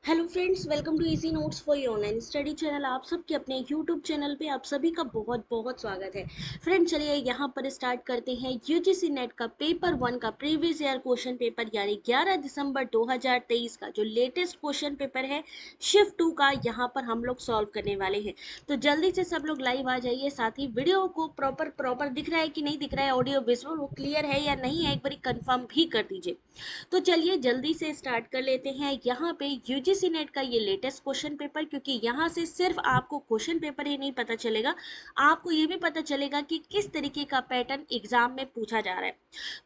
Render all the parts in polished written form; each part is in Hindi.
Hello friends, welcome to easy notes for your online study channel. आप सबके अपने यूट्यूब चैनल पे आप सभी का बहुत बहुत स्वागत है। फ्रेंड्स, चलिए यहाँ पर स्टार्ट करते हैं यूजीसी नेट का पेपर वन का प्रीवियस ईयर क्वेश्चन पेपर यानी 11 दिसंबर 2023 का जो लेटेस्ट क्वेश्चन पेपर है शिफ्ट 2 का, यहाँ पर हम लोग सॉल्व करने वाले हैं। तो जल्दी से सब लोग लाइव आ जाइए। साथ ही वीडियो को प्रॉपर दिख रहा है कि नहीं दिख रहा है, ऑडियो विजुअल वो क्लियर है या नहीं है, एक बार कंफर्म भी कर दीजिए। तो चलिए जल्दी से स्टार्ट कर लेते हैं। यहाँ पे यूजीसी नेट का ये लेटेस्ट क्वेश्चन पेपर, क्योंकि यहाँ से सिर्फ आपको क्वेश्चन पेपर ही नहीं पता चलेगा, आपको ये भी पता चलेगा कि किस तरीके का पैटर्न एग्जाम में पूछा जा रहा है।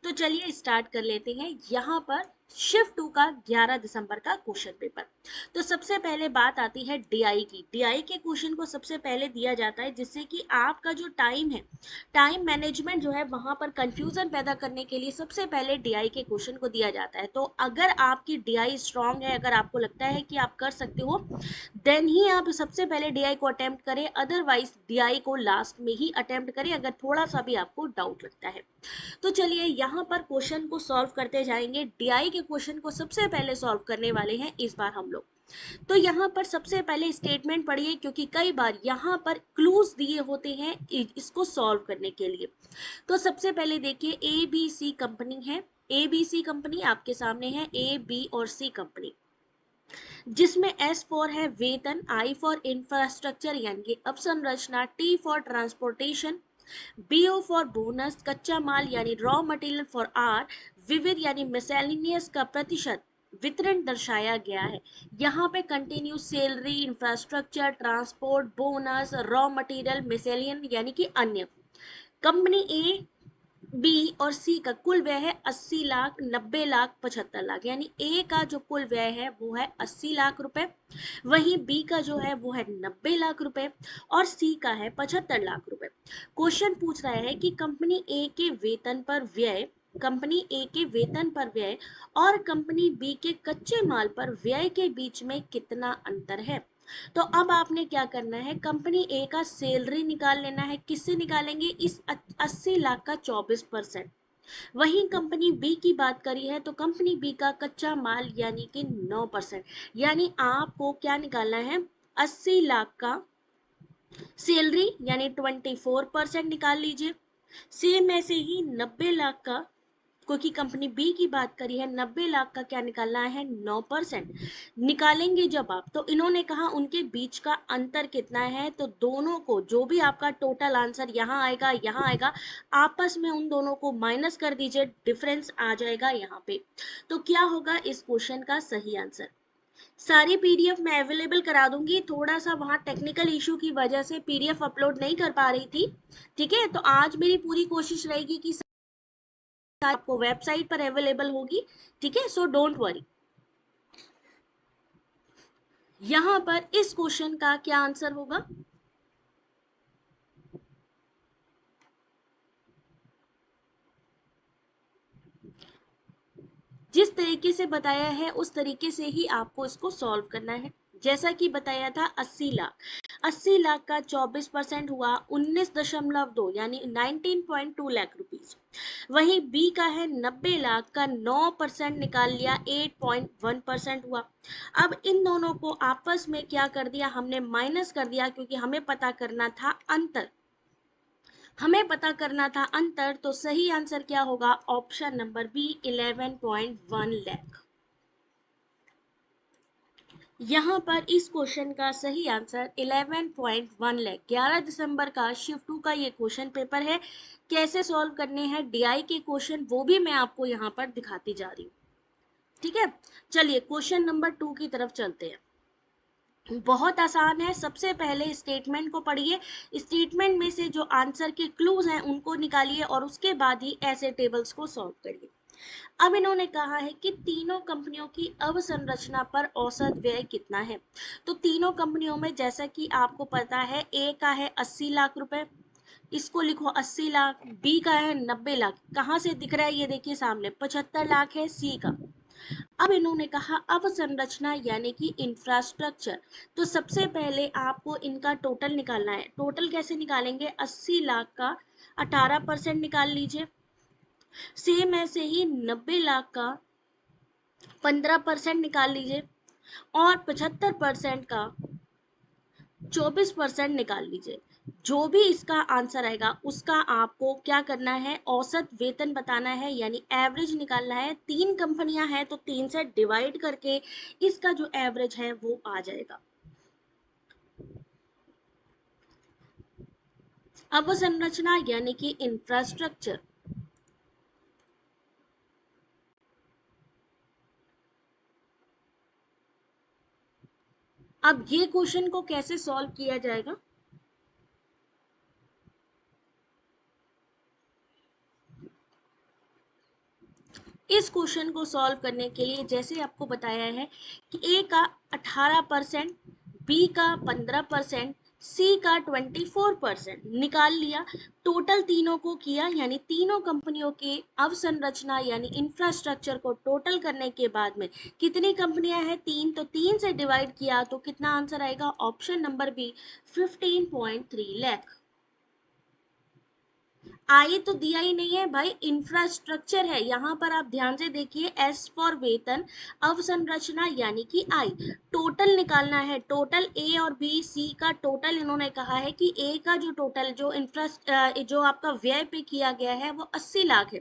तो चलिए स्टार्ट कर लेते हैं। यहाँ पर शिफ्ट 2 का 11 दिसंबर का क्वेश्चन पेपर। तो सबसे पहले बात आती है डीआई की। डीआई के क्वेश्चन को सबसे पहले दिया जाता है जिससे कि आपका जो टाइम है, टाइम मैनेजमेंट जो है, वहां पर कंफ्यूजन पैदा करने के लिए सबसे पहले डीआई के क्वेश्चन को दिया जाता है। तो अगर आपकी डीआई स्ट्रांग है, अगर आपको लगता है कि आप कर सकते हो, देन ही आप सबसे पहले डीआई को अटेम्प्ट करें, अदरवाइज डीआई को लास्ट में ही अटेम्प्ट करें अगर थोड़ा सा भी आपको डाउट लगता है। तो चलिए यहाँ पर क्वेश्चन को सॉल्व करते जाएंगे। डीआई के क्वेश्चन को सबसे पहले सॉल्व करने वाले हैं इस बार हम लोग। तो यहाँ पर सबसे पहले स्टेटमेंट पढ़िए, क्योंकि कई बार यहाँ पर क्लूज दिए होते हैं इसको सॉल्व करने के लिए। तो सबसे पहले देखिए, ए बी सी कंपनी है। ए बी सी कंपनी आपके सामने है, ए बी और सी कंपनी, जिसमें एस फॉर है वेतन, आई फॉर इंफ्रास्ट्रक्चर यानी कि अवसंरचना, T for transportation, BO for bonus, कच्चा माल यानी रॉ मटेरियल फॉर आर, विविध यानी मिसैलिनियस का प्रतिशत वितरण दर्शाया गया है। यहाँ पे continue salary, infrastructure, transport, bonus, raw material, miscellaneous यानी कि अन्य। कंपनी ए, बी और सी का कुल व्यय है 80 लाख, 90 लाख, 75 लाख, यानी ए का जो कुल व्यय है वो है 80 लाख रुपए, वहीं बी का जो है वो है 90 लाख रुपए और सी का है 75 लाख रुपए। क्वेश्चन पूछ रहा है कि कंपनी ए के वेतन पर व्यय, कंपनी ए के वेतन पर व्यय और कंपनी बी के कच्चे माल पर व्यय के बीच में कितना अंतर है। तो अब आपने क्या करना है, कंपनी ए का सैलरी निकाल लेना है। किससे निकालेंगे, इस 80 लाख का 24%। वहीं कंपनी बी की बात करी है तो कंपनी बी का कच्चा माल यानी कि 9%। यानी आपको क्या निकालना है, 80 लाख का सैलरी यानी 24% निकाल लीजिए। सेम ऐसे ही 90 लाख का, क्योंकि कंपनी बी की बात करी है, 90 लाख का क्या निकालना है, 9% निकालेंगे जब आप। तो इन्होंने कहा उनके बीच का अंतर कितना है, तो दोनों को जो भी आपका टोटल आंसर यहाँ आएगा यहाँ आएगा, आपस में उन दोनों को माइनस कर दीजिए, डिफरेंस आ जाएगा यहाँ पे। तो क्या होगा इस क्वेश्चन का सही आंसर। सारी पीडीएफ मैं अवेलेबल करा दूंगी, थोड़ा सा वहां टेक्निकल इशू की वजह से पीडीएफ अपलोड नहीं कर पा रही थी। ठीक है, तो आज मेरी पूरी कोशिश रहेगी कि आपको वेबसाइट पर अवेलेबल होगी। ठीक है, सो डोंट वरी। यहां पर इस क्वेश्चन का क्या आंसर होगा, जिस तरीके से बताया है उस तरीके से ही आपको इसको सॉल्व करना है। जैसा कि बताया था 80 लाख, 80 लाख का 24% हुआ 19.2 यानी 19.2 लाख रुपीज। वहीं बी का है 90 लाख का 9% निकाल लिया, 8.1% हुआ। अब इन दोनों को आपस में क्या कर दिया, हमने माइनस कर दिया, क्योंकि हमें पता करना था अंतर, हमें पता करना था अंतर। तो सही आंसर क्या होगा, ऑप्शन नंबर बी 11.1 लाख। यहाँ पर इस क्वेश्चन का सही आंसर 11.1 लाख। 11 दिसंबर का शिफ्ट 2 का ये क्वेश्चन पेपर है। कैसे सॉल्व करने हैं डीआई के क्वेश्चन वो भी मैं आपको यहाँ पर दिखाती जा रही हूँ। ठीक है, चलिए क्वेश्चन नंबर 2 की तरफ चलते हैं। बहुत आसान है। सबसे पहले स्टेटमेंट को पढ़िए, स्टेटमेंट में से जो आंसर के क्लूज हैं उनको निकालिए और उसके बाद ही ऐसे टेबल्स को सॉल्व करिए। अब इन्होंने कहा है कि तीनों कंपनियों की अवसंरचना पर औसत व्यय कितना है। तो तीनों कंपनियों में जैसा कि आपको पता है, ए का है 80 लाख रुपए, इसको लिखो 80 लाख, बी का है 90 लाख, कहाँ से दिख रहा है ये देखिए सामने, 75 लाख है सी का। अब इन्होंने कहा अवसंरचना यानी कि इंफ्रास्ट्रक्चर। तो सबसे पहले आपको इनका टोटल निकालना है। टोटल कैसे निकालेंगे, 80 लाख का 18% निकाल लीजिए। सेम ऐसे ही 90 लाख का 15% निकाल लीजिए। और 75% का 24% निकाल लीजिए। जो भी इसका आंसर आएगा उसका आपको क्या करना है, औसत वेतन बताना है, यानी एवरेज निकालना है। 3 कंपनियां हैं तो 3 से डिवाइड करके इसका जो एवरेज है वो आ जाएगा। अवसंरचना यानी कि इंफ्रास्ट्रक्चर। अब ये क्वेश्चन को कैसे सॉल्व किया जाएगा, इस क्वेश्चन को सॉल्व करने के लिए जैसे आपको बताया है कि ए का 18%, बी का 15%, सी का 24% निकाल लिया। टोटल तीनों को किया, यानी तीनों कंपनियों के अवसंरचना यानी इंफ्रास्ट्रक्चर को टोटल करने के बाद में कितनी कंपनियां हैं, 3, तो 3 से डिवाइड किया तो कितना आंसर आएगा, ऑप्शन नंबर बी 15.3 लाख। आय तो दिया ही नहीं है भाई, इंफ्रास्ट्रक्चर है। यहां पर आप ध्यान से देखिए, एस फॉर वेतन, अवसंरचना यानी कि आय, टोटल निकालना है। टोटल ए और बी सी का टोटल इन्होंने कहा है कि ए का जो टोटल जो आपका व्यय पे किया गया है वो 80 लाख है।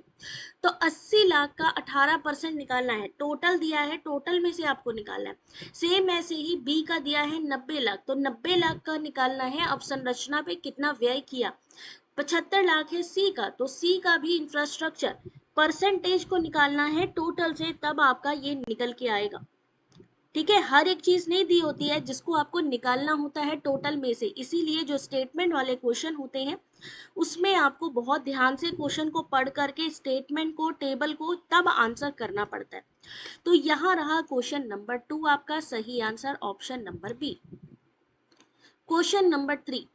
तो 80 लाख का 18% निकालना है। टोटल दिया है, टोटल में से आपको निकालना है। सेम ऐसे ही बी का दिया है 90 लाख, तो 90 लाख का निकालना है अवसंरचना पे कितना व्यय किया। 75 लाख है सी का, तो सी का भी इंफ्रास्ट्रक्चर परसेंटेज को निकालना है टोटल से, तब आपका ये निकल के आएगा। ठीक है, हर एक चीज नहीं दी होती है जिसको आपको निकालना होता है टोटल में से। इसीलिए जो स्टेटमेंट वाले क्वेश्चन होते हैं उसमें आपको बहुत ध्यान से क्वेश्चन को पढ़ करके स्टेटमेंट को, टेबल को, तब आंसर करना पड़ता है। तो यहां रहा क्वेश्चन नंबर 2 आपका सही answer, option number B. Question number 3,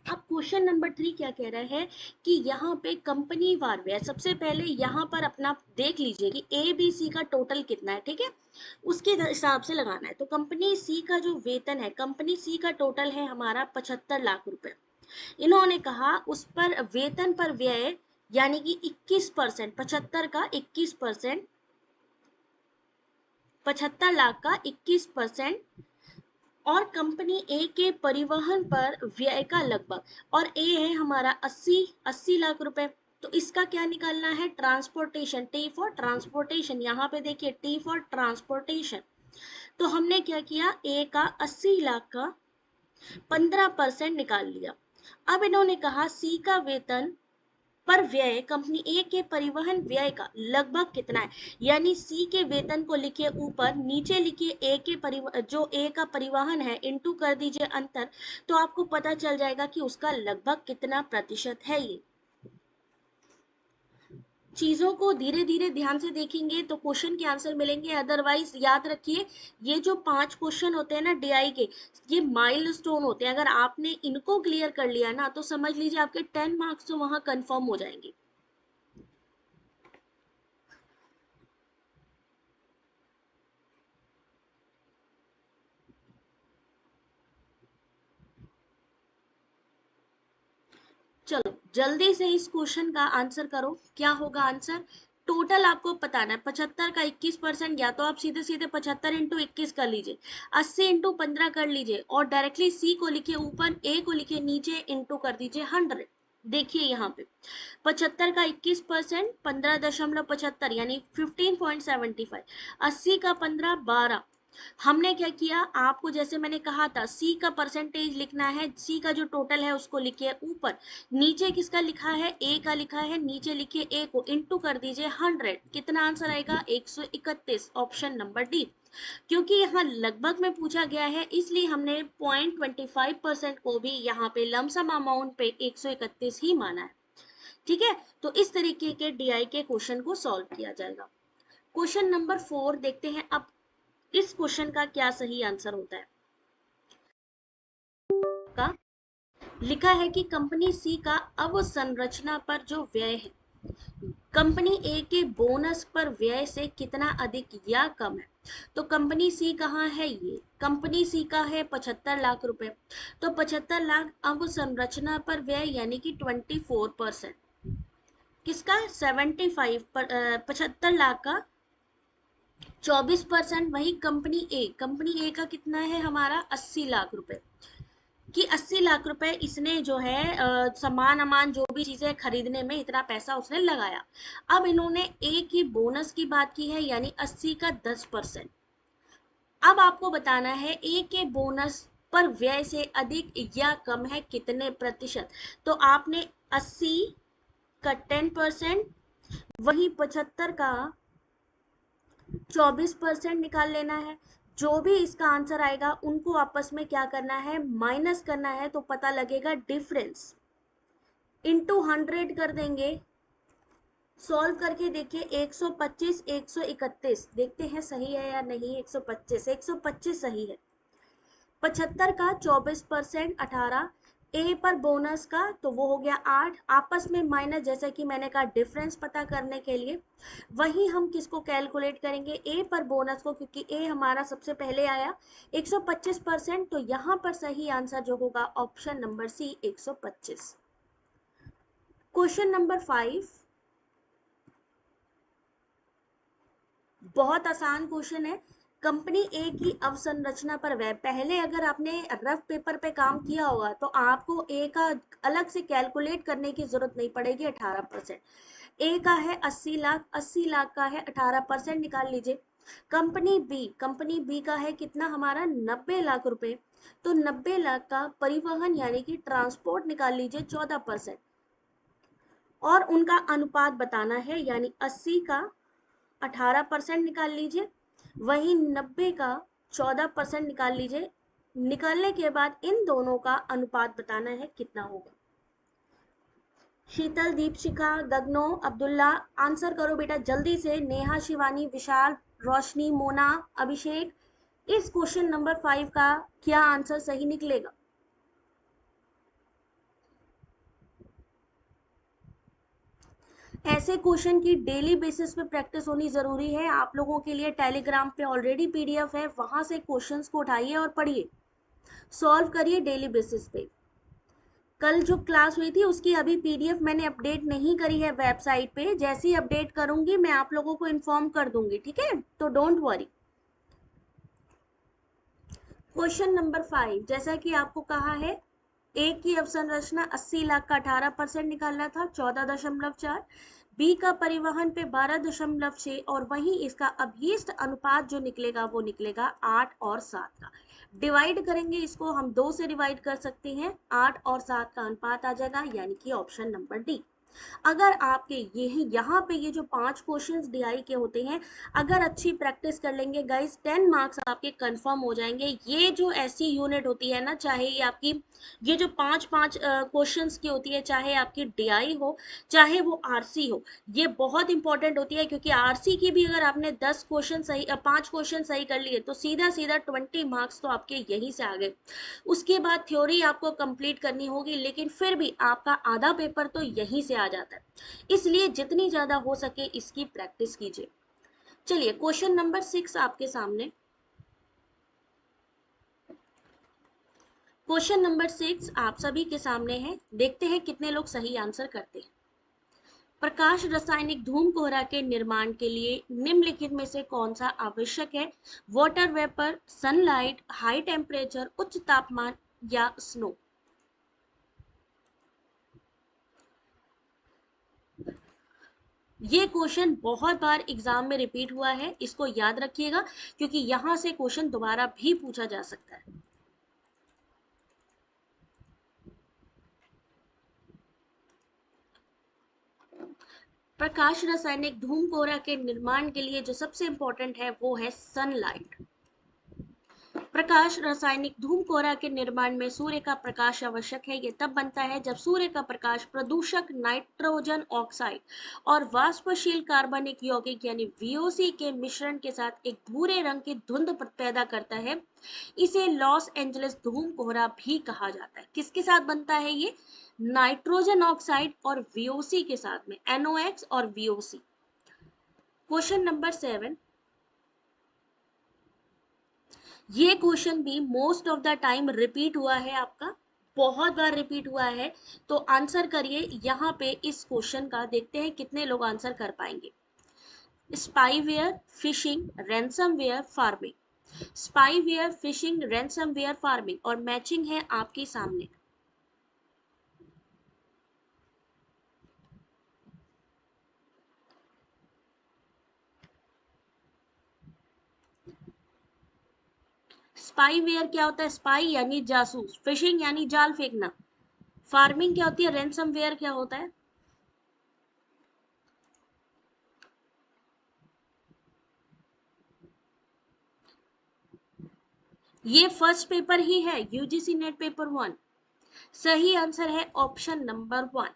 अब क्वेश्चन नंबर 3 क्या कह रहा है कि यहाँ पे कंपनी वार व्यय, सबसे पहले यहाँ पर अपना देख लीजिए कि ए बी सी का टोटल कितना है। ठीक है, उसके हिसाब से लगाना है। तो कंपनी सी का जो वेतन है, कंपनी सी का टोटल है हमारा 75 लाख रुपए। इन्होंने कहा उस पर वेतन पर व्यय यानी कि 21%, 75 का 21%, 75 लाख का 21%, और कंपनी ए के परिवहन पर व्यय का लगभग, और ए है हमारा 80 लाख रुपए। तो इसका क्या निकालना है, ट्रांसपोर्टेशन, टी फॉर ट्रांसपोर्टेशन। यहाँ पे देखिए टी फॉर ट्रांसपोर्टेशन। तो हमने क्या किया, ए का 80 लाख का 15% निकाल लिया। अब इन्होंने कहा सी का वेतन पर व्यय कंपनी ए के परिवहन व्यय का लगभग कितना है, यानी सी के वेतन को लिखिए ऊपर, नीचे लिखिए ए के जो ए का परिवहन है इनटू कर दीजिए अंतर, तो आपको पता चल जाएगा कि उसका लगभग कितना प्रतिशत है। ये चीजों को धीरे धीरे ध्यान से देखेंगे तो क्वेश्चन के आंसर मिलेंगे। अदरवाइज याद रखिए, ये जो 5 क्वेश्चन होते हैं ना डीआई के, ये माइलस्टोन होते हैं। अगर आपने इनको क्लियर कर लिया ना तो समझ लीजिए आपके 10 मार्क्स तो वहां कंफर्म हो जाएंगे। चलो जल्दी से इस क्वेश्चन का आंसर करो, क्या होगा आंसर। टोटल आपको बताना है, 75 का 21%, या तो आप सीधे सीधे 75 इंटू 21 कर लीजिए, 80 इंटू 15 कर लीजिए, और डायरेक्टली सी को लिखिए ऊपर, ए को लिखिए नीचे, इंटू कर दीजिए 100। देखिए यहाँ पे 75 का 21%, 15.75 यानी 15.75, 80 का 15, 12। हमने क्या किया, आपको जैसे मैंने कहा था सी का परसेंटेज लिखना है, सी का जो टोटल है उसको लिखिए ऊपर, नीचे किसका लिखा है, ए का लिखा है, नीचे लिखिए ए को, इंटू कर दीजिए 100। कितना आंसर आएगा, 131, ऑप्शन नंबर डी। क्योंकि यहाँ लगभग में पूछा गया है इसलिए हमने 0.25% को भी यहाँ पे लमसम अमाउंट पे 131 ही माना है। ठीक है, तो इस तरीके के डीआई के क्वेश्चन को सॉल्व किया जाएगा। क्वेश्चन नंबर 4 देखते हैं अब इस क्वेश्चन का क्या सही आंसर होता है। का लिखा है कि कंपनी सी का अवसंरचना पर जो व्यय है, कंपनी ए के बोनस पर व्यय से कितना अधिक या कम है। तो कंपनी सी कहाँ है, ये कंपनी सी का है 75 लाख रुपए। तो 75 लाख अवसंरचना पर व्यय यानी कि 24%। किसका 75 75 लाख का 24%। वही कंपनी ए का कितना है हमारा 80 लाख रुपए कि 80 लाख रुपए इसने जो है सामान अमान जो भी चीजें खरीदने में इतना पैसा उसने लगाया। अब इन्होंने ए की बोनस की बात की है यानी 80 का 10%। अब आपको बताना है ए के बोनस पर व्यय से अधिक या कम है कितने प्रतिशत। तो आपने 80 का 10%, वही 75 का 24% निकाल लेना है। जो भी इसका आंसर आएगा उनको आपस में क्या करना है, माइनस करना है, तो पता लगेगा डिफरेंस। इंटू 100 कर देंगे। सॉल्व करके देखिए 125 131, देखते हैं सही है या नहीं। 125 सही है। 75 का 24% 18, ए पर बोनस का तो वो हो गया 8, आपस में माइनस, जैसा कि मैंने कहा डिफरेंस पता करने के लिए। वही हम किसको कैलकुलेट करेंगे, ए पर बोनस को, क्योंकि ए हमारा सबसे पहले आया 125%। तो यहाँ पर सही आंसर जो होगा option number C 125। Question number 5 बहुत आसान क्वेश्चन है। कंपनी ए की अवसंरचना पर व्यय, पहले अगर आपने रफ पेपर पे काम किया होगा तो आपको ए का अलग से कैलकुलेट करने की जरूरत नहीं पड़ेगी। 18%, ए का है 80 लाख, 80 लाख का है 18% निकाल लीजिए। कंपनी बी का है कितना हमारा 90 लाख रुपए, तो 90 लाख का परिवहन यानी कि ट्रांसपोर्ट निकाल लीजिए 14%। और उनका अनुपात बताना है यानी 80 का 18% निकाल लीजिए, वही 90 का 14% निकाल लीजिए। निकालने के बाद इन दोनों का अनुपात बताना है कितना होगा। शीतल, दीपशिखा, गगनो, अब्दुल्ला, आंसर करो बेटा जल्दी से। नेहा, शिवानी, विशाल, रोशनी, मोना, अभिषेक, इस क्वेश्चन नंबर 5 का क्या आंसर सही निकलेगा। ऐसे क्वेश्चन की डेली बेसिस पे प्रैक्टिस होनी जरूरी है। आप लोगों के लिए टेलीग्राम पे ऑलरेडी पीडीएफ है, वहां से क्वेश्चंस को उठाइए और पढ़िए, सॉल्व करिए डेली बेसिस पे। कल जो क्लास हुई थी उसकी अभी पीडीएफ मैंने अपडेट नहीं करी है वेबसाइट पे, जैसे ही अपडेट करूंगी मैं आप लोगों को इन्फॉर्म कर दूंगी, ठीक है, तो डोंट वरी। क्वेश्चन नंबर 5, जैसा कि आपको कहा है ए की अवसंरचना 80 लाख का 18% निकालना था 14.4, बी का परिवहन पे 12.6, और वहीं इसका अभीष्ट अनुपात जो निकलेगा वो निकलेगा 8 और 7 का। डिवाइड करेंगे इसको, हम 2 से डिवाइड कर सकते हैं, 8 और 7 का अनुपात आ जाएगा यानी कि ऑप्शन नंबर डी। अगर आपके यही यहाँ पे ये जो 5 क्वेश्चंस डीआई के होते हैं, अगर अच्छी प्रैक्टिस कर लेंगे गाइस 10 मार्क्स आपके कंफर्म हो जाएंगे। ये जो ऐसी यूनिट होती है ना, चाहे ये आपकी ये जो 5 क्वेश्चंस की होती है, चाहे आपकी डीआई हो चाहे वो आरसी हो, ये बहुत इंपॉर्टेंट होती है। क्योंकि आरसी की भी अगर आपने 10 क्वेश्चन सही 5 क्वेश्चन सही कर लिए तो सीधा सीधा 20 मार्क्स तो आपके यहीं से आ गए। उसके बाद थ्योरी आपको कंप्लीट करनी होगी, लेकिन फिर भी आपका आधा पेपर तो यहीं से आ जाता है, इसलिए जितनी ज्यादा हो सके इसकी प्रैक्टिस कीजिए। चलिए क्वेश्चन नंबर 6 आपके सामने। क्वेश्चन नंबर 6 आप सभी के सामने है, देखते हैं कितने लोग सही आंसर करते हैं। प्रकाश रासायनिक धूम कोहरा के निर्माण के लिए निम्नलिखित में से कौन सा आवश्यक है। Water vapour, sunlight, high temperature, उच्च तापमान या स्नो। ये क्वेश्चन बहुत बार एग्जाम में रिपीट हुआ है, इसको याद रखिएगा क्योंकि यहां से क्वेश्चन दोबारा भी पूछा जा सकता है। प्रकाश रासायनिक धूम कोहरा के निर्माण के लिए जो सबसे इंपॉर्टेंट है वो है सनलाइट। प्रकाश रासायनिक धूम कोहरा के निर्माण में सूर्य का प्रकाश आवश्यक है। ये तब बनता है जब सूर्य का प्रकाश प्रदूषक नाइट्रोजन ऑक्साइड और वाष्पशील कार्बनिक यौगिक यानी वीओसी के मिश्रण के साथ एक भूरे रंग की धुंध पैदा करता है। इसे लॉस एंजलिस धूम कोहरा भी कहा जाता है। किसके साथ बनता है ये, नाइट्रोजन ऑक्साइड और वीओसी के साथ में, NOx और VOC। क्वेश्चन नंबर 7, ये क्वेश्चन भी most of the time repeat हुआ है आपका। बहुत बार रिपीट हुआ है, तो आंसर करिए यहाँ पे इस क्वेश्चन का, देखते हैं कितने लोग आंसर कर पाएंगे। Spyware, fishing, ransomware, farming. Spyware, fishing, ransomware, farming, और मैचिंग है आपके सामने। स्पाईवेयर क्या होता है? स्पाई यानी जासूस, फिशिंग यानी जाल फेंकना, फार्मिंग क्या होती है, रैंसमवेयर क्या होता है? ये फर्स्ट पेपर ही है, यूजीसी नेट पेपर 1। सही आंसर है ऑप्शन नंबर 1।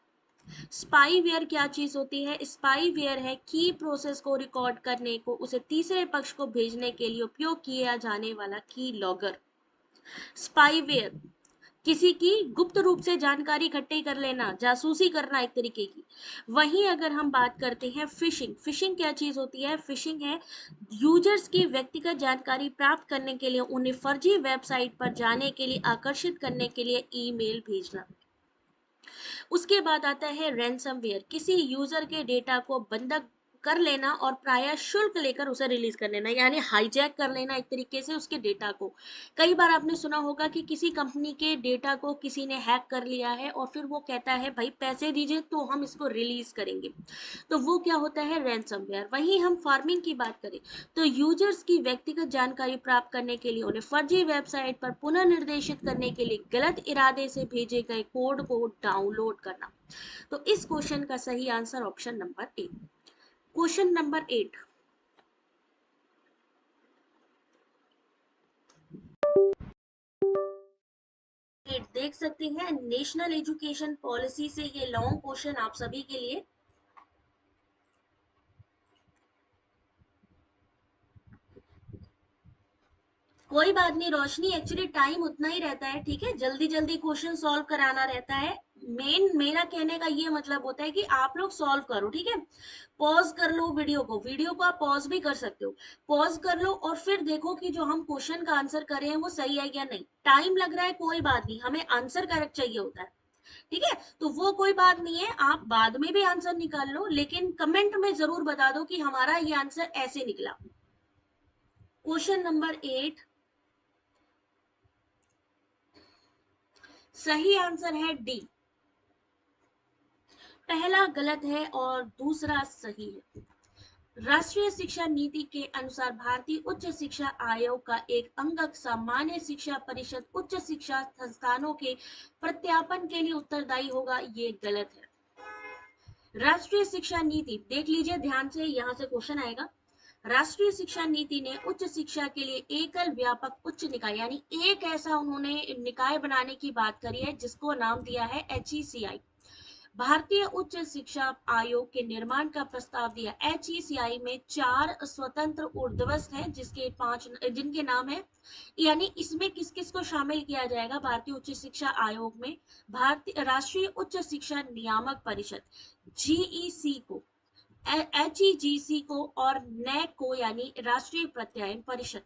स्पाईवेयर क्या चीज होती है? स्पाईवेयर है की प्रोसेस को रिकॉर्ड करने को, उसे तीसरे पक्ष को भेजने के लिए उपयोग किया जाने वाला की लॉगर। स्पाईवेयर किसी की गुप्त रूप से जानकारी इकट्ठी कर लेना, जासूसी करना एक तरीके की। वहीं अगर हम बात करते हैं फिशिंग, फिशिंग क्या चीज होती है? फिशिंग है यूजर्स की व्यक्तिगत जानकारी प्राप्त करने के लिए उन्हें फर्जी वेबसाइट पर जाने के लिए आकर्षित करने के लिए ईमेल भेजना। उसके बाद आता है रैंसमवेयर, किसी यूजर के डेटा को बंधक कर लेना और प्रायः शुल्क लेकर उसे रिलीज कर लेना, यानी हाईजैक कर लेना एक तरीके से उसके डेटा को। कई बार आपने सुना होगा कि किसी कंपनी के डेटा को किसी ने हैक कर लिया है और फिर वो कहता है भाई पैसे दीजिए तो हम इसको रिलीज करेंगे, तो वो क्या होता है? रैंसमवेयर। वहीं हम फार्मिंग की बात करें तो यूजर्स की व्यक्तिगत जानकारी प्राप्त करने के लिए उन्हें फर्जी वेबसाइट पर पुनः निर्देशित करने के लिए गलत इरादे से भेजे गए कोड को डाउनलोड करना। तो इस क्वेश्चन का सही answer option number 8। Question number 8, देख सकते हैं नेशनल एजुकेशन पॉलिसी से ये लॉन्ग क्वेश्चन आप सभी के लिए। कोई बात नहीं रोशनी, एक्चुअली टाइम उतना ही रहता है, ठीक है, जल्दी जल्दी क्वेश्चन सॉल्व कराना रहता है। मेरा कहने का ये मतलब होता है कि आप लोग सॉल्व करो, ठीक है। पॉज कर लो वीडियो को, वीडियो को आप पॉज भी कर सकते हो। पॉज कर लो और फिर देखो कि जो हम क्वेश्चन का आंसर कर रहे हैं वो सही है या नहीं। टाइम लग रहा है कोई बात नहीं, हमें आंसर करेक्ट चाहिए होता है, ठीक है। तो वो कोई बात नहीं है, आप बाद में भी आंसर निकाल लो, लेकिन कमेंट में जरूर बता दो कि हमारा ये आंसर ऐसे निकला। क्वेश्चन नंबर 8, सही आंसर है डी। पहला गलत है और दूसरा सही है। राष्ट्रीय शिक्षा नीति के अनुसार भारतीय उच्च शिक्षा आयोग का एक अंगक सामान्य शिक्षा परिषद उच्च शिक्षा संस्थानों के प्रत्यापन के लिए उत्तरदायी होगा, ये गलत है। राष्ट्रीय शिक्षा नीति देख लीजिए ध्यान से, यहां से क्वेश्चन आएगा। राष्ट्रीय शिक्षा नीति ने उच्च शिक्षा के लिए एकल व्यापक उच्च निकाय, यानी एक ऐसा उन्होंने निकाय बनाने की बात करी है जिसको नाम दिया है HECI, भारतीय उच्च शिक्षा आयोग के निर्माण का प्रस्ताव दिया। HECI में 4 स्वतंत्र ऊर्ध्वस्त हैं जिसके 5 जिनके नाम है, यानी इसमें किस किस को शामिल किया जाएगा भारतीय उच्च शिक्षा आयोग में? भारतीय राष्ट्रीय उच्च शिक्षा नियामक परिषद GEC को, HEGC को, और NAC को यानी राष्ट्रीय प्रत्यायन परिषद।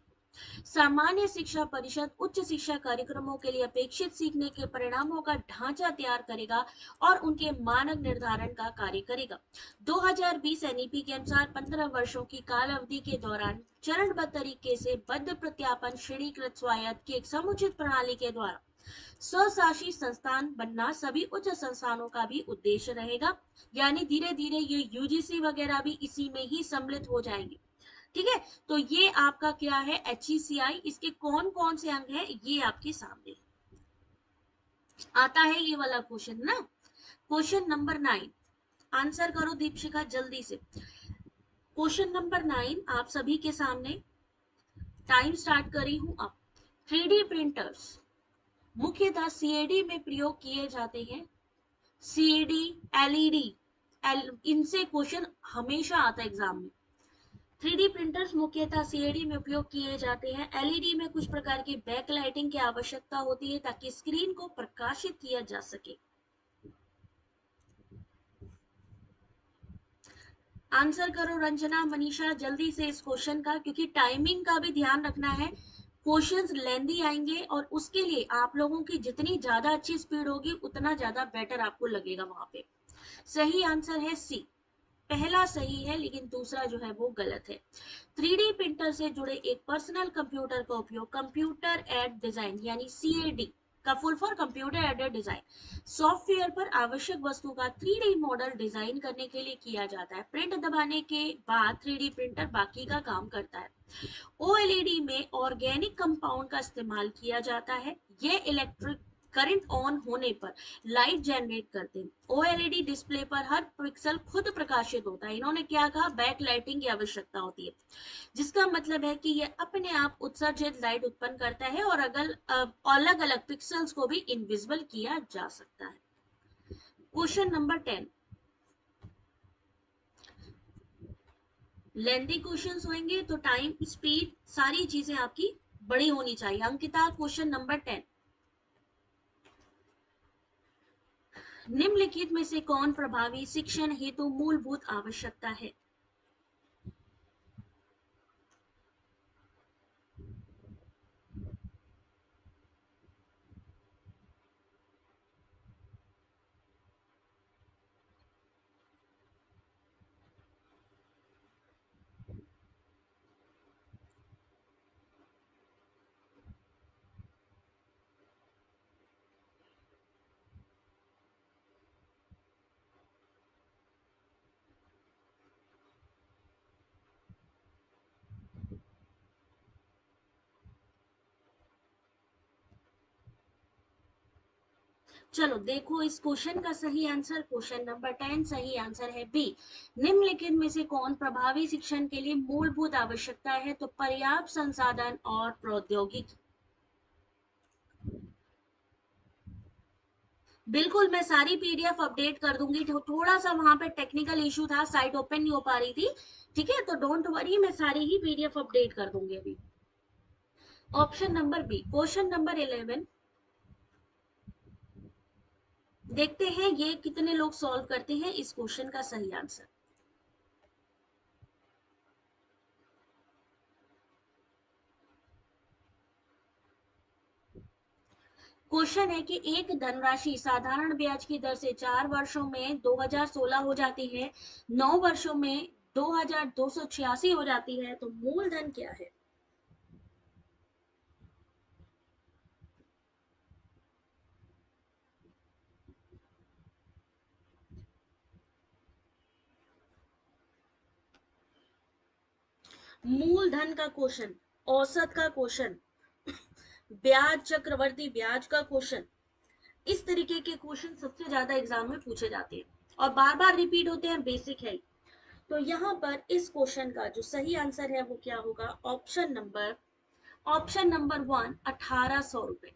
सामान्य शिक्षा परिषद उच्च शिक्षा कार्यक्रमों के लिए अपेक्षित सीखने के परिणामों का ढांचा तैयार करेगा और उनके मानक निर्धारण का कार्य करेगा। 2020 NEP के अनुसार 15 वर्षों की काल अवधि के दौरान चरणबद्ध तरीके से बद्ध प्रत्यापन श्रेणीकृत स्वायत्त की एक समुचित प्रणाली के द्वारा स्वशासी संस्थान बनना सभी उच्च संस्थानों का भी उद्देश्य रहेगा, यानी धीरे धीरे ये UGC वगैरह भी इसी में ही सम्मिलित हो जाएंगे, ठीक है। तो ये आपका क्या है? HECI। इसके कौन कौन से अंग है ये आपके सामने आता है, ये वाला क्वेश्चन ना। क्वेश्चन नंबर 9, आंसर करो दीपशिका जल्दी से। क्वेश्चन नंबर 9 आप सभी के सामने, टाइम स्टार्ट करी हूं अब। 3D प्रिंटर्स मुख्यतः CAD में प्रयोग किए जाते हैं। CAD, LED, इनसे क्वेश्चन हमेशा आता है एग्जाम में। 3D प्रिंटर्स मुख्यतः CAD में उपयोग किए जाते हैं। LED में कुछ प्रकार की बैकलाइटिंग की आवश्यकता होती है ताकि स्क्रीन को प्रकाशित किया जा सके। आंसर करो रंजना, मनीषा जल्दी से इस क्वेश्चन का, क्योंकि टाइमिंग का भी ध्यान रखना है। क्वेश्चंस लेंदी आएंगे और उसके लिए आप लोगों की जितनी ज्यादा अच्छी स्पीड होगी उतना ज्यादा बेटर आपको लगेगा वहां पे। सही आंसर है सी। पहला सही है लेकिन दूसरा जो है वो गलत है। 3D प्रिंटर से जुड़े एक पर्सनल कंप्यूटर का उपयोग कंप्यूटर एड डिजाइन यानी सीएडी का full for computer aided design software पर आवश्यक वस्तु का 3D मॉडल डिजाइन करने के लिए किया जाता है। प्रिंट दबाने के बाद 3D प्रिंटर बाकी का काम करता है। ओएलईडी में ऑर्गेनिक कंपाउंड का इस्तेमाल किया जाता है। ये इलेक्ट्रिक करंट ऑन होने पर लाइट जनरेट करते हैं। ओएलईडी डिस्प्ले पर हर पिक्सल खुद प्रकाशित होता है। इन्होंने क्या कहा, बैक लाइटिंग की आवश्यकता होती है, जिसका मतलब है कि ये अपने आप उत्सर्जित लाइट उत्पन्न करता है और अलग अलग पिक्सल्स को भी इनविजिबल किया जा सकता है। क्वेश्चन नंबर 10, लेंथी क्वेश्चंस होंगे तो टाइम स्पीड सारी चीजें आपकी बड़ी होनी चाहिए। अंकिता, क्वेश्चन नंबर 10, निम्नलिखित में से कौन प्रभावी शिक्षण हेतु मूलभूत आवश्यकता है? चलो देखो इस क्वेश्चन का सही आंसर, क्वेश्चन नंबर 10 सही आंसर है बी। निम्नलिखित में से कौन प्रभावी शिक्षण के लिए मूलभूत आवश्यकता है? तो पर्याप्त संसाधन और प्रौद्योगिकी। बिल्कुल, मैं सारी पीडीएफ अपडेट कर दूंगी। थोड़ा सा वहां पे टेक्निकल इशू था, साइट ओपन नहीं हो पा रही थी। ठीक है, तो डोंट वरी, मैं सारी ही पीडीएफ अपडेट कर दूंगी अभी। Option number B, question number 11, देखते हैं ये कितने लोग सॉल्व करते हैं इस क्वेश्चन का सही आंसर। क्वेश्चन है कि एक धनराशि साधारण ब्याज की दर से 4 वर्षों में 2016 हो जाती है, 9 वर्षों में 2286 हो जाती है, तो मूलधन क्या है? मूलधन का क्वेश्चन, औसत का क्वेश्चन, ब्याज चक्रवर्ती ब्याज का क्वेश्चन, इस तरीके के क्वेश्चन सबसे ज्यादा एग्जाम में पूछे जाते हैं और बार बार रिपीट होते हैं, बेसिक है। तो यहाँ पर इस क्वेश्चन का जो सही आंसर है वो क्या होगा? ऑप्शन नंबर 1, 1800 रुपए।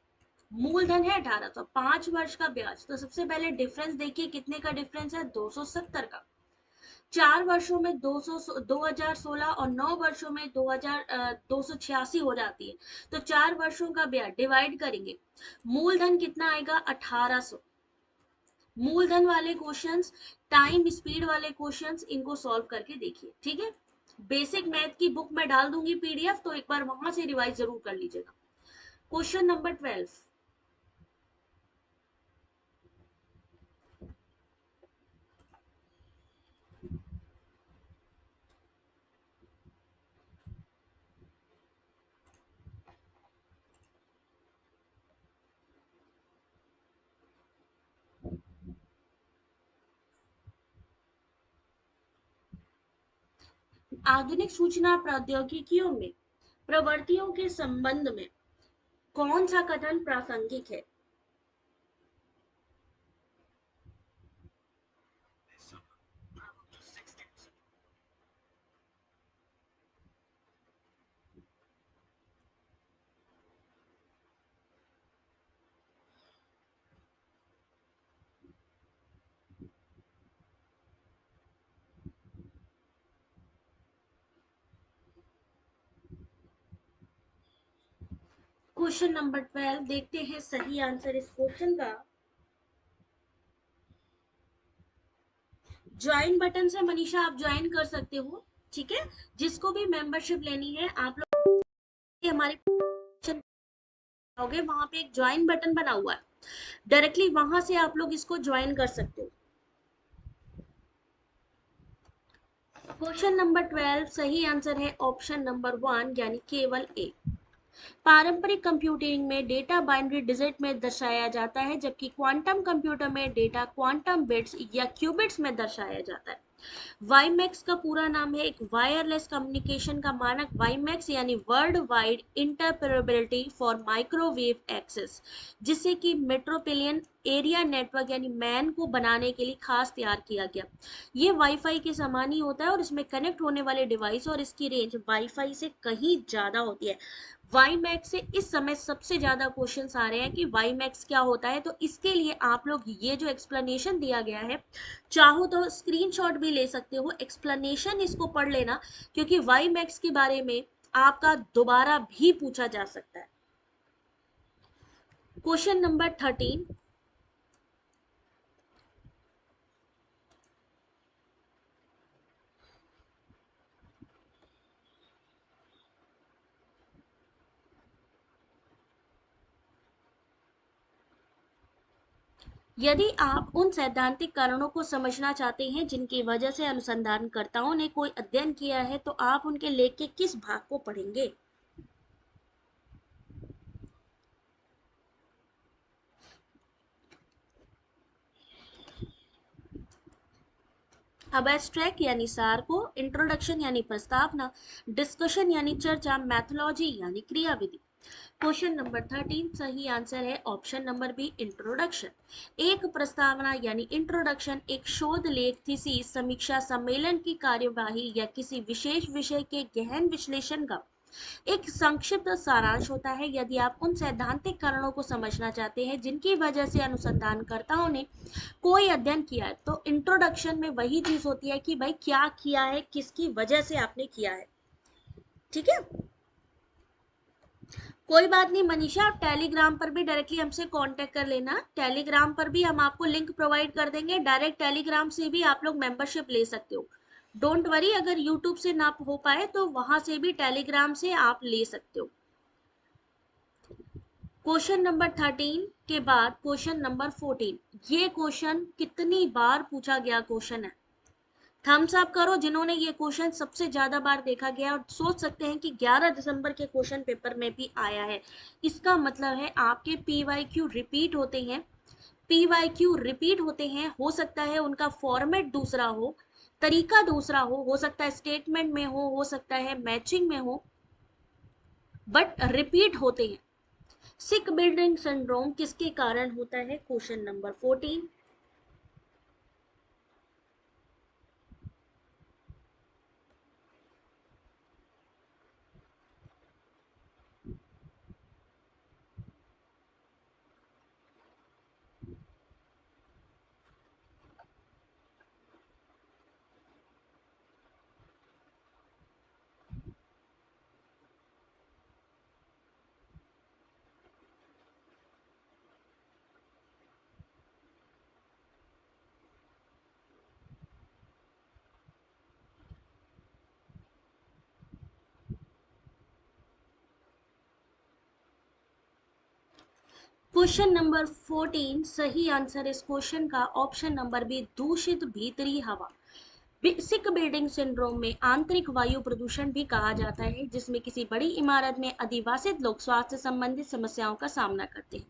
मूलधन है 1800, 5 वर्ष का ब्याज। तो सबसे पहले डिफरेंस देखिए, कितने का डिफरेंस है? 270 का। 4 वर्षों में 2016 और 9 वर्षों में 2286 हो जाती है। तो 4 वर्षों का ब्याज डिवाइड करेंगे, मूलधन कितना आएगा? 1800। मूलधन वाले क्वेश्चंस, टाइम स्पीड वाले क्वेश्चंस, इनको सॉल्व करके देखिए। ठीक है, बेसिक मैथ की बुक में डाल दूंगी पीडीएफ, तो एक बार वहां से रिवाइज जरूर कर लीजिएगा। क्वेश्चन नंबर 12, आधुनिक सूचना प्रौद्योगिकियों में प्रवृत्तियों के संबंध में कौन सा कथन प्रासंगिक है? क्वेश्चन नंबर 12, देखते हैं सही आंसर इस क्वेश्चन का। ज्वाइन बटन से मनीषा आप ज्वाइन कर सकते हो। ठीक है, जिसको भी मेंबरशिप लेनी है आप लोग हमारे जाओगे वहां पे एक ज्वाइन बटन बना हुआ है, डायरेक्टली वहां से आप लोग इसको ज्वाइन कर सकते हो। क्वेश्चन नंबर 12 सही आंसर है ऑप्शन नंबर 1 यानी केवल ए। पारंपरिक कंप्यूटिंग में डेटा बाइनरी डिजिट में दर्शाया जाता है, जबकि क्वांटम कंप्यूटर में डेटा क्वांटम बिट्स या क्यूबिट्स में दर्शाया जाता है। वाईमैक्स का पूरा नाम है एक वायरलेस कम्युनिकेशन का मानक वाईमैक्स यानी world wide interoperability for microwave access, जिसे कि मेट्रोपोलियन एरिया नेटवर्क यानी मैन को बनाने के लिए खास तैयार किया गया। ये वाईफाई के समान ही होता है और इसमें कनेक्ट होने वाले डिवाइस और इसकी रेंज वाईफाई से कहीं ज्यादा होती है। वाई मैक्स से इस समय सबसे ज्यादा क्वेश्चंस आ रहे हैं कि वाई मैक्स क्या होता है, तो इसके लिए आप लोग ये जो एक्सप्लेनेशन दिया गया है, चाहो तो स्क्रीनशॉट भी ले सकते हो, एक्सप्लेनेशन इसको पढ़ लेना, क्योंकि वाई मैक्स के बारे में आपका दोबारा भी पूछा जा सकता है। क्वेश्चन नंबर 13, यदि आप उन सैद्धांतिक कारणों को समझना चाहते हैं जिनकी वजह से अनुसंधानकर्ताओं ने कोई अध्ययन किया है, तो आप उनके लेख के किस भाग को पढ़ेंगे? अबस्ट्रैक्ट यानी सार को, इंट्रोडक्शन यानी प्रस्तावना, डिस्कशन यानी चर्चा, मैथोलॉजी यानी क्रियाविधि। क्वेश्चन नंबर 13 सही आंसर है ऑप्शन नंबर बी इंट्रोडक्शन। एक प्रस्तावना यानी इंट्रोडक्शन एक शोध लेख, थीसिस, समीक्षा, सम्मेलन की कार्यवाही या किसी विशेष विषय के गहन विश्लेषण का एक संक्षिप्त सारांश होता है। यदि आप उन सैद्धांतिक कारणों को समझना चाहते हैं जिनकी वजह से अनुसंधानकर्ताओं ने कोई अध्ययन किया है, तो इंट्रोडक्शन में वही चीज होती है कि भाई क्या किया है, किसकी वजह से आपने किया है। ठीक है, कोई बात नहीं मनीषा, आप टेलीग्राम पर भी डायरेक्टली हमसे कांटेक्ट कर लेना। टेलीग्राम पर भी हम आपको लिंक प्रोवाइड कर देंगे, डायरेक्ट टेलीग्राम से भी आप लोग मेंबरशिप ले सकते हो। डोंट वरी, अगर यूट्यूब से ना हो पाए तो वहां से भी टेलीग्राम से आप ले सकते हो। क्वेश्चन नंबर 13 के बाद क्वेश्चन नंबर 14, ये क्वेश्चन कितनी बार पूछा गया क्वेश्चन है? थम्स अप करो जिन्होंने ये क्वेश्चन सबसे ज्यादा बार देखा गया और सोच सकते हैं कि 11 दिसंबर के क्वेश्चन पेपर में भी आया है। इसका मतलब है आपके पीवाईक्यू रिपीट होते हैं, पीवाईक्यू रिपीट होते हैं, हो सकता है उनका फॉर्मेट दूसरा हो, तरीका दूसरा हो सकता है स्टेटमेंट में हो सकता है मैचिंग में हो, बट रिपीट होते हैं। सिक बिल्डिंग सिंड्रोम किसके कारण होता है? Question number 14। क्वेश्चन नंबर 14 सही आंसर इस क्वेश्चन का ऑप्शन नंबर बी दूषित भीतरी हवा। सिक बिल्डिंग सिंड्रोम में आंतरिक वायु प्रदूषण भी कहा जाता है, जिसमें किसी बड़ी इमारत में अधिवासित लोग स्वास्थ्य संबंधित समस्याओं का सामना करते हैं।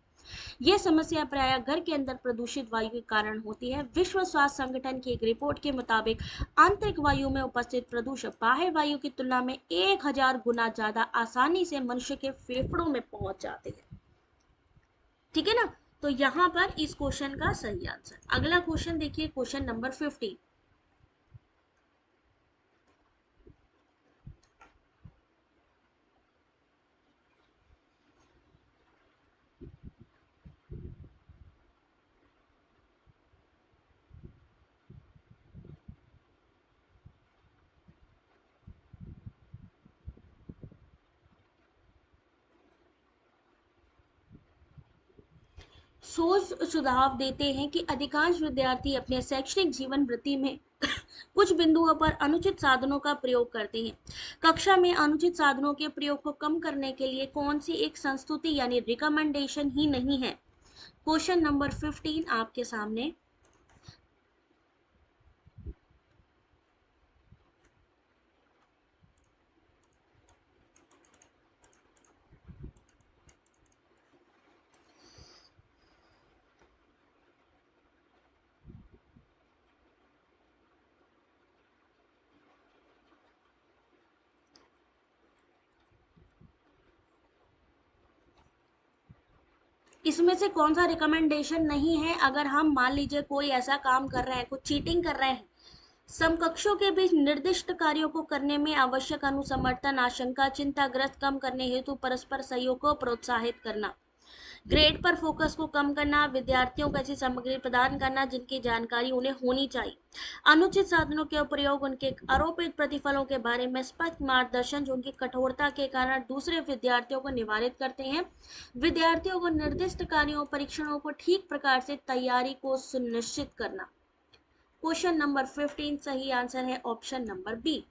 यह समस्या प्रायः घर के अंदर प्रदूषित वायु के कारण होती है। विश्व स्वास्थ्य संगठन की एक रिपोर्ट के मुताबिक आंतरिक वायु में उपस्थित प्रदूषक बाह्य वायु की तुलना में 1000 गुना ज्यादा आसानी से मनुष्य के फेफड़ों में पहुंच जाते हैं। ठीक है ना, तो यहां पर इस क्वेश्चन का सही आंसर। अगला क्वेश्चन देखिए, क्वेश्चन नंबर 15। सोच सुझाव देते हैं कि अधिकांश विद्यार्थी अपने शैक्षणिक जीवन वृत्ति में कुछ बिंदुओं पर अनुचित साधनों का प्रयोग करते हैं। कक्षा में अनुचित साधनों के प्रयोग को कम करने के लिए कौन सी एक संस्तुति यानी रिकमेंडेशन ही नहीं है? क्वेश्चन नंबर 15 आपके सामने। इसमें से कौन सा रिकमेंडेशन नहीं है? अगर हम मान लीजिए कोई ऐसा काम कर रहे हैं, कुछ चीटिंग कर रहे हैं, समकक्षों के बीच निर्दिष्ट कार्यों को करने में आवश्यक अनुसमर्थन, आशंका, चिंताग्रस्त कम करने हेतु परस्पर सहयोग को प्रोत्साहित करना, ग्रेड पर फोकस को कम करना, विद्यार्थियों को ऐसी सामग्री प्रदान करना जिनकी जानकारी उन्हें होनी चाहिए, अनुचित साधनों के प्रयोग, उनके आरोपित प्रतिफलों के बारे में स्पष्ट मार्गदर्शन जो उनकी कठोरता के कारण दूसरे विद्यार्थियों को निवारित करते हैं, विद्यार्थियों को निर्दिष्ट कार्यों परीक्षणों को ठीक प्रकार से तैयारी को सुनिश्चित करना। क्वेश्चन नंबर 15 सही आंसर है ऑप्शन नंबर बी।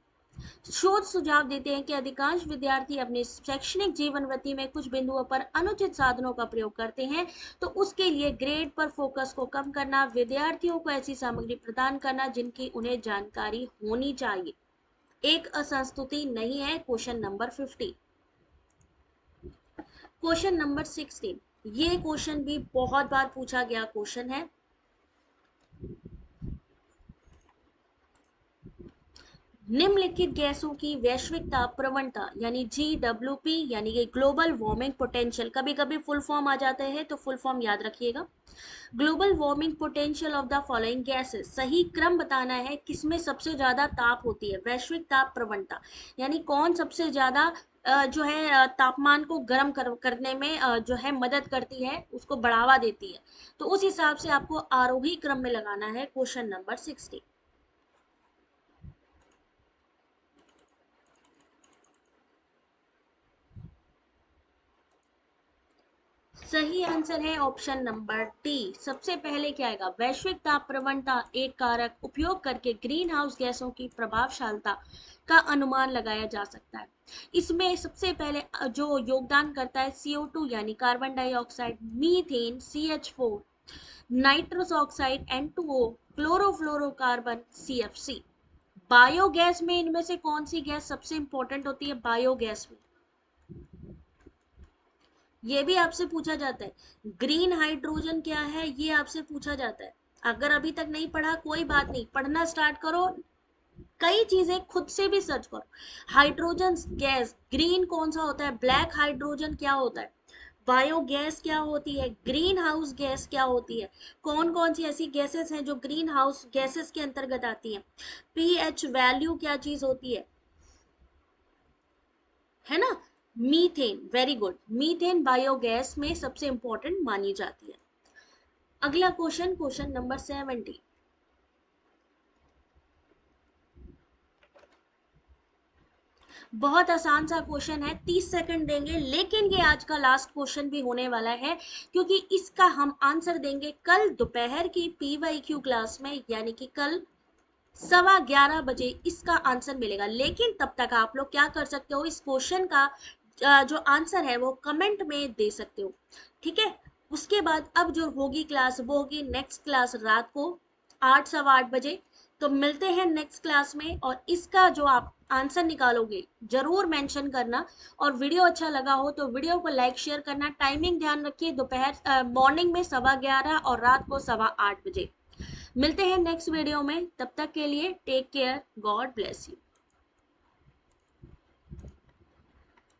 शोध सुझाव देते हैं कि अधिकांश विद्यार्थी अपने शैक्षणिक जीवन वृत्ति में कुछ बिंदुओं पर अनुचित साधनों का प्रयोग करते हैं, तो उसके लिए ग्रेड पर फोकस को कम करना, विद्यार्थियों को ऐसी सामग्री प्रदान करना जिनकी उन्हें जानकारी होनी चाहिए, एक असंस्तुति नहीं है। Question number 50। क्वेश्चन नंबर 16, ये क्वेश्चन भी बहुत बार पूछा गया क्वेश्चन है। निम्नलिखित गैसों की वैश्विक ताप प्रवणता यानी GWP यानी कि ग्लोबल वार्मिंग पोटेंशियल, कभी कभी फुल फॉर्म आ जाते हैं तो फुल फॉर्म याद रखिएगा। Global warming potential of the following gases, सही क्रम बताना है किसमें सबसे ज्यादा ताप होती है। वैश्विक ताप प्रवणता यानी कौन सबसे ज्यादा जो है तापमान को गर्म करने में जो है मदद करती है, उसको बढ़ावा देती है, तो उस हिसाब से आपको आरोही क्रम में लगाना है। Question number 60। सही आंसर है ऑप्शन नंबर डी। सबसे पहले क्या आएगा? वैश्विक ताप प्रवणता एक कारक उपयोग करके ग्रीन हाउस गैसों की प्रभावशीलता का अनुमान लगाया जा सकता है। इसमें सबसे पहले जो योगदान करता है CO2 यानी carbon dioxide, methane CH4, nitrous oxide N2O, chlorofluorocarbon CFC। Biogas में इनमें से कौन सी गैस सबसे इंपॉर्टेंट होती है? बायोगैस में ये भी आपसे पूछा जाता है। ग्रीन हाइड्रोजन क्या है, ये आपसे पूछा जाता है। अगर अभी तक नहीं पढ़ा कोई बात नहीं, पढ़ना स्टार्ट करो, कई चीजें खुद से भी सर्च करो। हाइड्रोजन गैस ग्रीन कौन सा होता है? ब्लैक हाइड्रोजन क्या होता है? बायोगैस क्या होती है? ग्रीन हाउस गैस क्या होती है? कौन कौन सी ऐसी गैसेस हैं जो ग्रीन हाउस गैसेस के अंतर्गत आती हैं? पीएच वैल्यू क्या चीज होती है ना? Methane, very good, methane biogas में सबसे इंपॉर्टेंट मानी जाती है। अगला क्वेश्चन, क्वेश्चन नंबर 70। बहुत आसान सा क्वेश्चन है, 30 सेकंड देंगे, लेकिन ये आज का लास्ट क्वेश्चन भी होने वाला है क्योंकि इसका हम आंसर देंगे कल दोपहर की PYQ क्लास में, यानी कि कल 11:15 बजे इसका आंसर मिलेगा। लेकिन तब तक आप लोग क्या कर सकते हो, इस क्वेश्चन का जो आंसर है वो कमेंट में दे सकते हो, ठीक है? उसके बाद अब जो होगी क्लास वो होगी नेक्स्ट क्लास रात को 8 सवा 8 बजे। तो मिलते हैं नेक्स्ट क्लास में, और इसका जो आप आंसर निकालोगे जरूर मेंशन करना, और वीडियो अच्छा लगा हो तो वीडियो को लाइक शेयर करना। टाइमिंग ध्यान रखिए, दोपहर मॉर्निंग में 11:15 और रात को 8:15 बजे। मिलते हैं नेक्स्ट वीडियो में, तब तक के लिए take care, God bless you.